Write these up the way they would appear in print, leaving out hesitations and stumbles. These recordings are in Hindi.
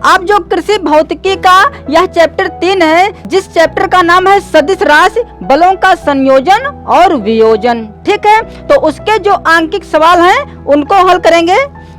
अब जो कृषि भौतिकी का यह चैप्टर 3 है, जिस चैप्टर का नाम है सदिश राशि बलों का संयोजन और वियोजन। ठीक है, तो उसके जो आंकिक सवाल हैं उनको हल करेंगे।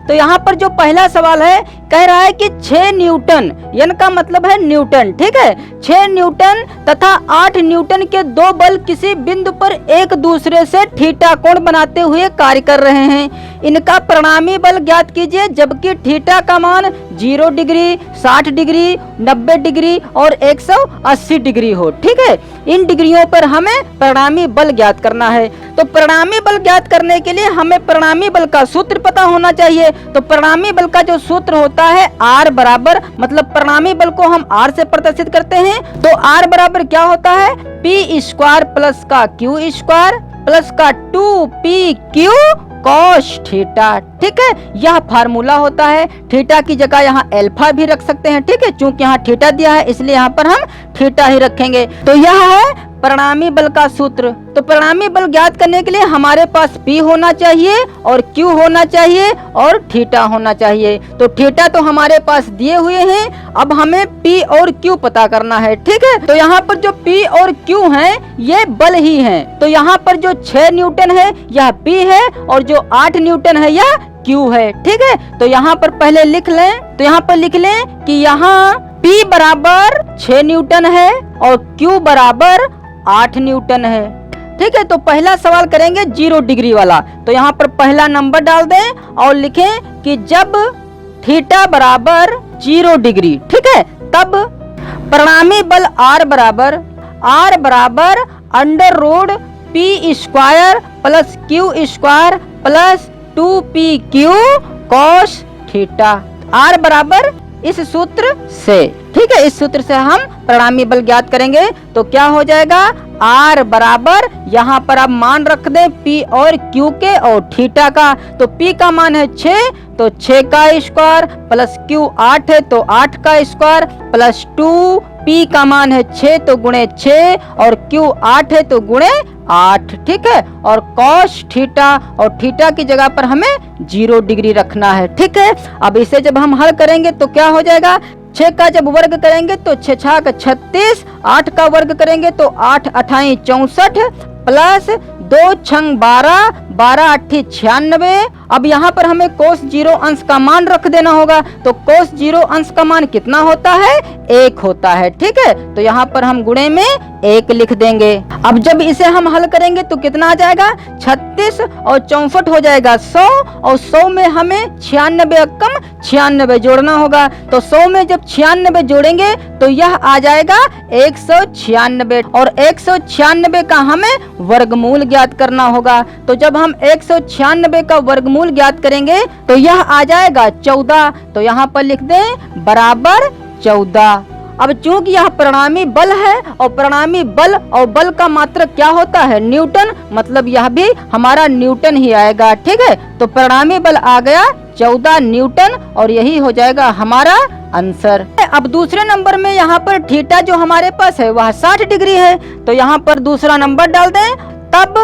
तो यहाँ पर जो पहला सवाल है, कह रहा है कि 6 न्यूटन, एन का मतलब है न्यूटन, ठीक है, 6 न्यूटन तथा 8 न्यूटन के दो बल किसी बिंदु पर एक दूसरे से थीटा कोण बनाते हुए कार्य कर रहे हैं। इनका परिणामी बल ज्ञात कीजिए, जबकि थीटा का मान 0 डिग्री, 60 डिग्री, 90 डिग्री और 180 डिग्री हो। ठीक है, इन डिग्रियों पर हमें परिणामी बल ज्ञात करना है। तो परिणामी बल ज्ञात करने के लिए हमें परिणामी बल का सूत्र पता होना चाहिए। तो परिणामी बल का जो सूत्र होता है R बराबर, मतलब परिणामी बल को हम R से प्रदर्शित करते हैं। तो R बराबर क्या होता है, P स्क्वायर प्लस का Q स्क्वायर प्लस का 2PQ कॉस थीटा। ठीक है, यह फार्मूला होता है। थीटा की जगह यहाँ अल्फा भी रख सकते हैं। ठीक है, चूंकि यहाँ थीटा दिया है इसलिए यहाँ पर हम थीटा ही रखेंगे। तो यह है परिणामी बल का सूत्र। तो परिणामी बल ज्ञात करने के लिए हमारे पास P होना चाहिए और Q होना चाहिए और थीटा होना चाहिए। तो थीटा तो हमारे पास दिए हुए हैं, अब हमें P और Q पता करना है। ठीक है, तो यहाँ पर जो P और Q हैं ये बल ही हैं। तो यहाँ पर जो 6 न्यूटन है यह P है और जो 8 न्यूटन है यह Q है। ठीक है, तो यहाँ पर पहले लिख लें। तो यहाँ पर लिख लें कि यहाँ P बराबर 6 न्यूटन है और Q बराबर 8 न्यूटन है। ठीक है, तो पहला सवाल करेंगे 0 डिग्री वाला। तो यहाँ पर पहला नंबर डाल दें और लिखें कि जब थीटा बराबर 0 डिग्री, ठीक है, तब परिणामी बल R बराबर under root P square plus Q square plus 2PQ cos theta. R बराबर इस सूत्र से, ठीक है, इस सूत्र से हम परिणामी बल ज्ञात करेंगे। तो क्या हो जाएगा, R बराबर, यहाँ पर अब मान रख दें P और Q के और थीटा का। तो P का मान है 6, तो 6 का स्क्वायर प्लस Q 8 है तो 8 का स्क्वायर प्लस 2, P का मान है 6 तो गुणे 6 और Q 8 है तो गुणे 8। ठीक है, और कॉस थीटा, और थीटा की जगह पर हमें 0 डिग्री रखना है। ठीक है, अब इसे जब हम हल करेंगे तो क्या हो जाएगा, 6 का जब वर्ग करेंगे तो 6 छाक 36, 8 का वर्ग करेंगे तो 8 अठाई 64 प्लस 2 छंग 12, 12 अट्ठी 96। अब यहाँ पर हमें कोस 0 अंश का मान रख देना होगा। तो कोस 0 अंश का मान कितना होता है, 1 होता है। ठीक है, तो यहाँ पर हम गुणे में 1 लिख देंगे। अब जब इसे हम हल करेंगे तो कितना आ जाएगा, 36 और 64 हो जाएगा 100, और 100 में हमें 96 कम 96 जोड़ना होगा। तो 100 में जब 96 जोड़ेंगे तो यह आ जाएगा 196, और 196 का हमें वर्गमूल ज्ञात करना होगा। तो जब हम 196 का वर्गमूल ज्ञात करेंगे तो यह आ जाएगा 14। तो यहाँ पर लिख दें बराबर 14। अब चूंकि यह परिणामी बल है और परिणामी बल और बल का मात्रक क्या होता है, न्यूटन, मतलब यह भी हमारा न्यूटन ही आएगा। ठीक है, तो परिणामी बल आ गया 14 न्यूटन और यही हो जाएगा हमारा आंसर। अब दूसरे नंबर में यहाँ पर थीटा जो हमारे पास है वह 60 डिग्री है। तो यहाँ पर दूसरा नंबर डाल दें, तब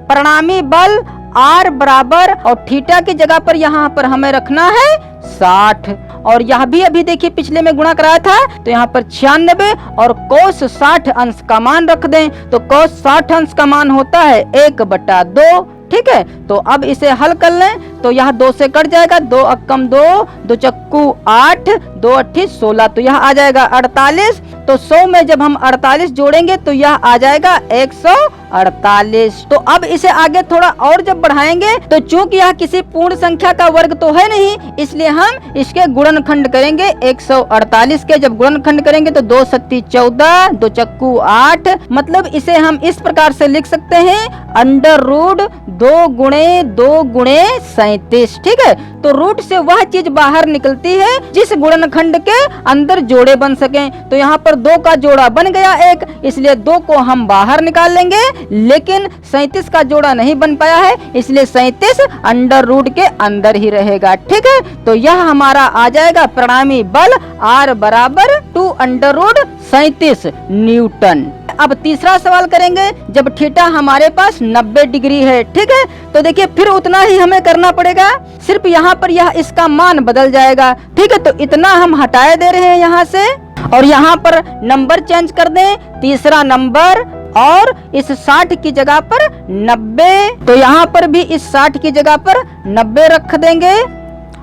परिणामी बल R बराबर, और थीटा की जगह पर यहाँ पर हमें रखना है 60, और यह भी अभी देखिए पिछले में गुणा कराया था तो यहाँ पर 96 और कोस 60 अंश का मान रख दें। तो कोस 60 अंश का मान होता है 1/2। ठीक है, तो अब इसे हल कर लें तो यह 2 से कट जाएगा, 2 अक्कम 2, 2 चक्कू 8, 2 अट्ठी 16, तो यह आ जाएगा 48। तो 100 में जब हम 48 जोड़ेंगे तो यह आ जाएगा 148। तो अब इसे आगे थोड़ा और जब बढ़ाएंगे तो चूंकि यह किसी पूर्ण संख्या का वर्ग तो है नहीं, इसलिए हम इसके गुणनखंड करेंगे। 148 के जब गुणनखंड करेंगे तो 2 सत्ती 14, 2 चक्कू 8, मतलब इसे हम इस प्रकार से लिख सकते हैं, अंडर रूट 2 गुणे 2 गुणे 37। ठीक है, तो रूट से वह चीज बाहर निकलती है जिस गुणनखंड के अंदर जोड़े बन सके। तो यहाँ पर 2 का जोड़ा बन गया 1, इसलिए 2 को हम बाहर निकाल लेंगे, लेकिन 37 का जोड़ा नहीं बन पाया है, इसलिए 37 अंडर रूट के अंदर ही रहेगा। ठीक है, तो यह हमारा आ जाएगा परिणामी बल R बराबर 2 अंडर रूट 37 न्यूटन। अब तीसरा सवाल करेंगे, जब थीटा हमारे पास 90 डिग्री है, ठीक है, तो देखिए फिर उतना ही हमें करना पड़ेगा, सिर्फ यहाँ पर यह इसका मान बदल जाएगा, ठीक है। तो इतना हम हटाए दे रहे हैं यहाँ से, और यहाँ पर नंबर चेंज कर दें, तीसरा नंबर, और इस 60 की जगह पर 90, तो यहाँ पर भी इस 60 की जगह पर 90 रख देंगे,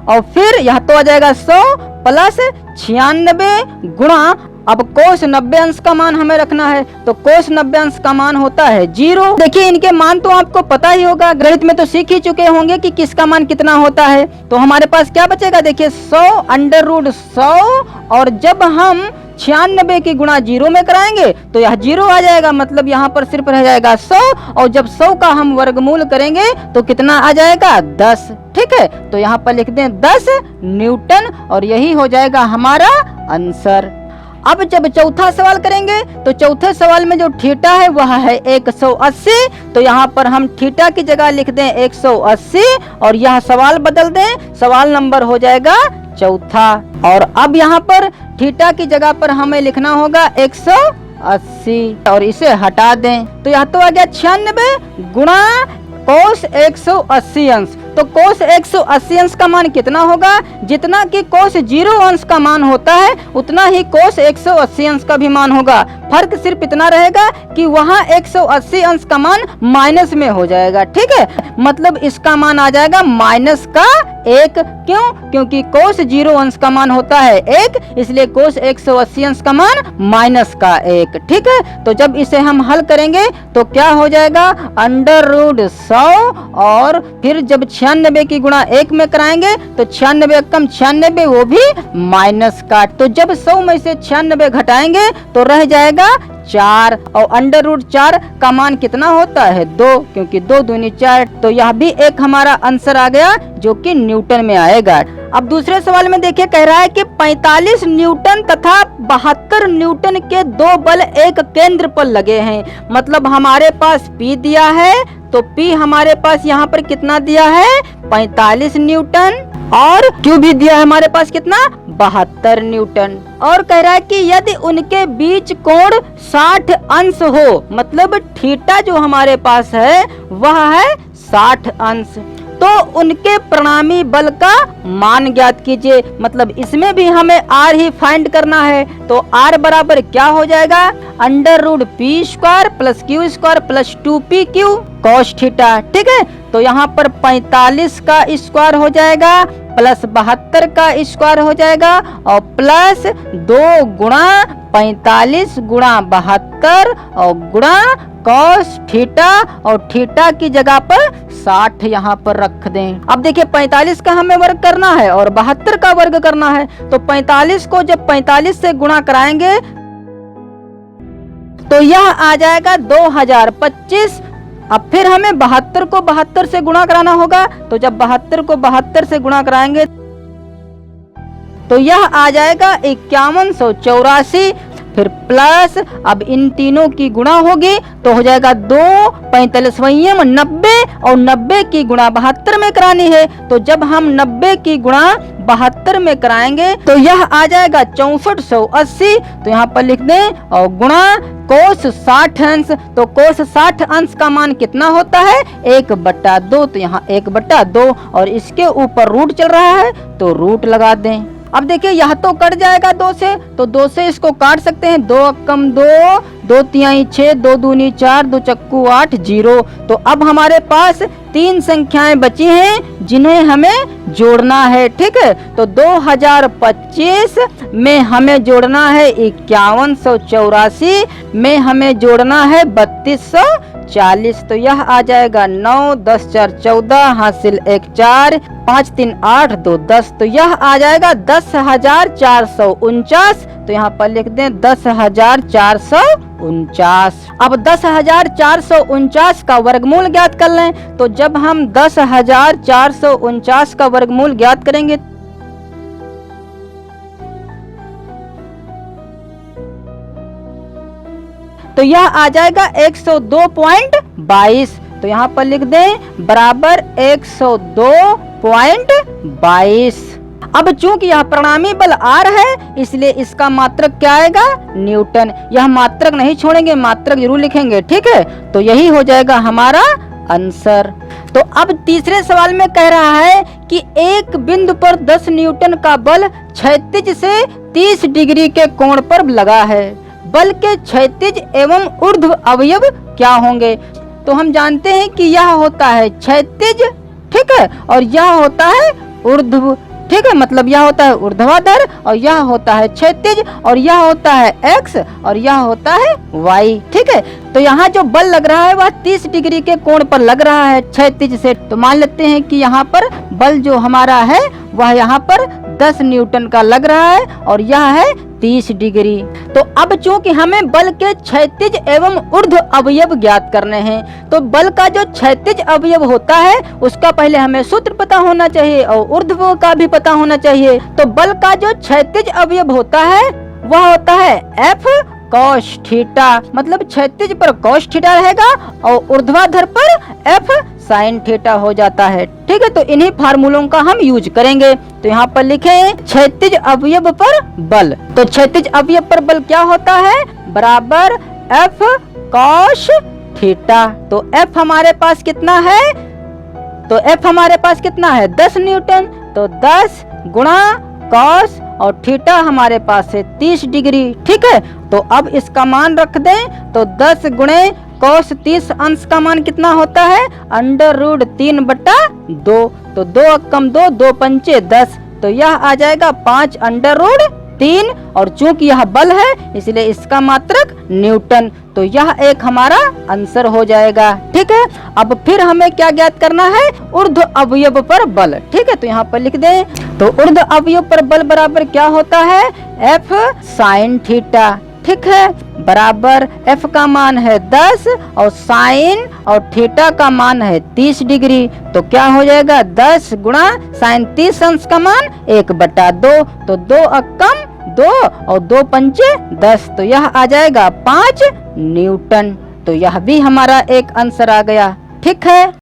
और फिर यह तो आ जाएगा 100 प्लस 96 गुणा, अब कोस 90 अंश का मान हमें रखना है, तो कोस 90 अंश का मान होता है 0। देखिए इनके मान तो आपको पता ही होगा, गणित में तो सीख ही चुके होंगे कि किसका मान कितना होता है। तो हमारे पास क्या बचेगा, देखिए 100 √100, और जब हम 96 की गुणा 0 में कराएंगे तो यह 0 आ जाएगा, मतलब यहाँ पर सिर्फ रह जाएगा 100, और जब 100 का हम वर्गमूल करेंगे तो कितना आ जाएगा, 10, ठीक है। तो यहाँ पर लिख दें 10 न्यूटन, और यही हो जाएगा हमारा आंसर। अब जब चौथा सवाल करेंगे तो चौथे सवाल में जो थीटा है वह है 180, तो यहाँ पर हम थीटा की जगह लिख दें 180, और यह सवाल बदल दें, सवाल नंबर हो जाएगा चौथा। और अब यहाँ पर थीटा की जगह पर हमें लिखना होगा 180, और इसे हटा दें, तो यह तो आ गया 96 गुणा कोस 180 अंश। तो कोस 180 अंश का मान कितना होगा, जितना कि कोस 0 अंश का मान होता है उतना ही कोस 180 अंश का भी मान होगा। फर्क सिर्फ इतना रहेगा कि वहाँ 180 अंश का मान माइनस में हो जाएगा, ठीक है, मतलब इसका मान आ जाएगा माइनस का 1। क्यों, क्योंकि कोस 0 अंश का मान होता है 1, इसलिए कोस 180 अंश का मान माइनस का 1, ठीक है। तो जब इसे हम हल करेंगे तो क्या हो जाएगा, √100, और फिर जब 96 की गुणा 1 में कराएंगे तो 96 कम 96, वो भी माइनस का, तो जब 100 में से 96 घटाएंगे तो रह जाएगा 4, और √4 का मान कितना होता है, 2, क्योंकि 2 दूनी 4, तो यह भी एक हमारा आंसर आ गया जो कि न्यूटन में आएगा। अब दूसरे सवाल में देखिए, कह रहा है कि 45 न्यूटन तथा 72 न्यूटन के दो बल एक केंद्र पर लगे हैं, मतलब हमारे पास P दिया है, तो P हमारे पास यहाँ पर कितना दिया है, 45 न्यूटन, और Q भी दिया है हमारे पास कितना, 72 न्यूटन, और कह रहा है कि यदि उनके बीच कोण 60 अंश हो, मतलब थीटा जो हमारे पास है वह है 60 अंश, तो उनके परिणामी बल का मान ज्ञात कीजिए। मतलब इसमें भी हमें R ही फाइंड करना है, तो R बराबर क्या हो जाएगा, √P² + Q² + 2PQ cos theta, ठीक है। तो यहाँ पर 45 का स्क्वायर हो जाएगा प्लस 72 का स्क्वायर हो जाएगा, और प्लस 2 गुणा 45 गुणा 72 और गुणा cos थीटा, और थीटा की जगह पर 60 यहाँ पर रख दें। अब देखिए 45 का हमें वर्ग करना है और 72 का वर्ग करना है, तो 45 को जब 45 से गुणा कराएंगे तो यह आ जाएगा 2025। अब फिर हमें 72 को 72 से गुणा कराना होगा, तो जब 72 को 72 से गुणा कराएंगे तो यह आ जाएगा 5184, फिर प्लस, अब इन तीनों की गुणा होगी तो हो जाएगा 2 45 90, और 90 की गुणा 72 में करानी है, तो जब हम 90 की गुणा 72 में कराएंगे तो यह आ जाएगा 6480, तो यहाँ पर लिख दें, और गुणा कोस 60 अंश, तो कोस 60 अंश का मान कितना होता है, 1/2, तो यहाँ 1/2, और इसके ऊपर रूट चल रहा है तो रूट लगा दें। अब देखिए यह तो कट जाएगा 2 से, तो 2 से इसको काट सकते हैं, 2 कम 2, 2 तिहाई 6, 2 दूनी 4, 2 चक्कू 8, 0। तो अब हमारे पास 3 संख्याएं बची हैं जिन्हें हमें जोड़ना है, ठीक है। तो 2025 में हमें जोड़ना है 5184, में हमें जोड़ना है 3240, तो यह आ जाएगा 9, 10 4 14, हासिल 1 4, 5 3 8, 2 10, तो यह आ जाएगा 10,449, तो यहाँ पर लिख दें 10,449। अब 10,449 का वर्गमूल ज्ञात कर लें, तो जब हम 10,449 का वर्गमूल ज्ञात करेंगे तो यह आ जाएगा 102.22, तो यहाँ पर लिख दें बराबर 102.22। अब चूंकि यह परिणामी बल R है, इसलिए इसका मात्रक क्या आएगा? न्यूटन। यह मात्रक नहीं छोड़ेंगे, मात्रक जरूर लिखेंगे, ठीक है। तो यही हो जाएगा हमारा आंसर। तो अब तीसरे सवाल में कह रहा है कि एक बिंदु पर 10 न्यूटन का बल क्षैतिज से 30 डिग्री के कोण पर लगा है। बल के क्षैतिज एवं ऊर्ध्व अवयव क्या होंगे? तो हम जानते हैं कि यह होता है क्षैतिज, ठीक है, और यह होता है ऊर्ध्व, ठीक है। मतलब यह होता है ऊर्ध्वाधर और यह होता है क्षैतिज और यह होता है x और यह होता है y, ठीक है। तो यहाँ जो बल लग रहा है वह 30 डिग्री के कोण पर लग रहा है क्षैतिज से। तो मान लेते हैं कि यहाँ पर बल जो हमारा है वह यहाँ पर 10 न्यूटन का लग रहा है और यह है 30 डिग्री। तो अब चूंकि हमें बल के क्षैतिज एवं ऊर्ध्व अवयव ज्ञात करने हैं, तो बल का जो क्षैतिज अवयव होता है उसका पहले हमें सूत्र पता होना चाहिए और ऊर्ध्व का भी पता होना चाहिए। तो बल का जो क्षैतिज अवयव होता है वह होता है F cos थीटा, मतलब क्षैतिज पर cos थीटा रहेगा और ऊर्ध्वाधर पर F sin थीटा हो जाता है, ठीक है। तो इन्हीं फार्मूलों का हम यूज करेंगे। तो यहाँ पर लिखें क्षैतिज अवयव पर बल। तो क्षैतिज अवयव पर बल क्या होता है? बराबर F cos थीटा। तो F हमारे पास कितना है? तो F हमारे पास कितना है? 10 न्यूटन। तो 10 गुणा cos और थीटा हमारे पास है 30 डिग्री, ठीक है। तो अब इसका मान रख दें, तो 10 गुणे cos 30 अंश का मान कितना होता है? √3/2। तो 2 कम 2, 2 पंचे 10, तो यह आ जाएगा 5 √3 और चूंकि यह बल है इसलिए इसका मात्रक न्यूटन। तो यह एक हमारा आंसर हो जाएगा, ठीक है। अब फिर हमें क्या ज्ञात करना है? ऊर्ध्व अवयव पर बल, ठीक है। तो यहाँ पर लिख दें, तो ऊर्ध्व अवयव पर बल बराबर क्या होता है? F sin थीटा, ठीक है, बराबर F का मान है 10 और साइन और थीटा का मान है 30 डिग्री। तो क्या हो जाएगा? 10 गुणा साइन 30 अंश का मान 1/2। तो 2 कम 2 और 2 पंचे 10, तो यह आ जाएगा 5 न्यूटन। तो यह भी हमारा एक आंसर आ गया, ठीक है।